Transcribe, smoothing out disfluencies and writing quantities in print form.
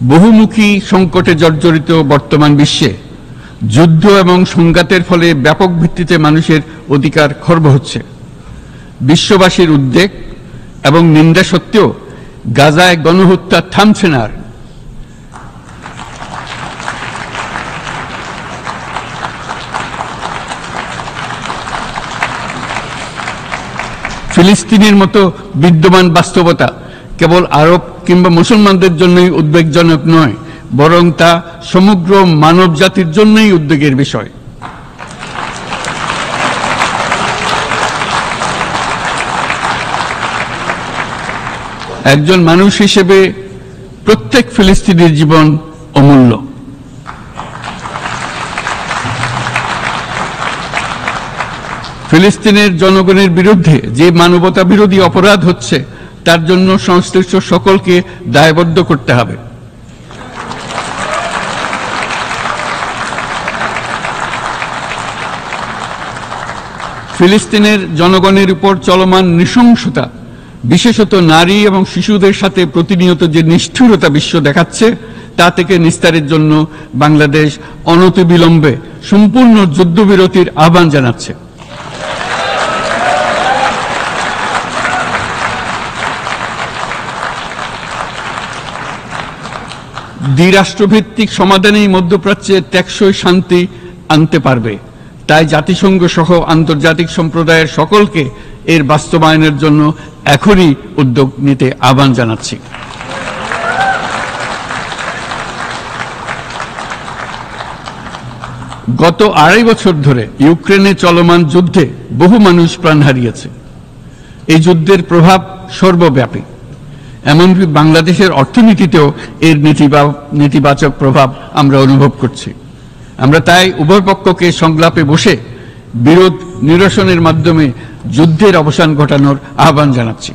বহুমুখী সংকটে জর্জরিত বর্তমান বিশ্বে যুদ্ধ এবং সংঘাতের ফলে ব্যাপক ভিত্তিতে মানুষের অধিকার খর্ব হচ্ছে। বিশ্ববাসীর উদ্বেগ এবং নিন্দা সত্ত্বেও গাজায় গণহত্যা থামছে না। ফিলিস্তিনের মতো বিদ্যমান বাস্তবতা কেবল আরব কিংবা মুসলমানদের জন্যই উদ্বেগজনক নয়, বরং তা সমগ্র মানব জাতির জন্যই উদ্বেগের বিষয়। একজন মানুষ হিসেবে প্রত্যেক ফিলিস্তিনির জীবন অমূল্য। ফিলিস্তিনের জনগণের বিরুদ্ধে যে মানবতা বিরোধী অপরাধ হচ্ছে তার জন্য সংশ্লিষ্ট সকলকে দায়বদ্ধ করতে হবে। ফিলিস্তিনের জনগণের উপর চলমান নৃশংসতা, বিশেষত নারী এবং শিশুদের সাথে প্রতিনিয়ত যে নিষ্ঠুরতা বিশ্ব দেখাচ্ছে, তা থেকে নিস্তারের জন্য বাংলাদেশ অনতিবিলম্বে সম্পূর্ণ যুদ্ধবিরতির আহ্বান জানাচ্ছে। দ্বিরাষ্ট্রভিত্তিক সমাধানেই মধ্যপ্রাচ্যে টেকসই শান্তি আনতে পারবে। তাই জাতিসংঘ সহ আন্তর্জাতিক সম্প্রদায়ের সকলকে এর বাস্তবায়নের জন্য এখনই উদ্যোগ নিতে আহ্বান জানাচ্ছি। গত 2.5 বছর ধরে ইউক্রেনে চলমান যুদ্ধে বহু মানুষ প্রাণ হারিয়েছে। এই যুদ্ধের প্রভাব সর্বব্যাপী, এমনকি বাংলাদেশের অর্থনীতিতেও এর নেতিবাচক প্রভাব আমরা অনুভব করছি। আমরা তাই উভয় পক্ষকে সংলাপে বসে বিরোধ নিরসনের মাধ্যমে যুদ্ধের অবসান ঘটানোর আহ্বান জানাচ্ছি।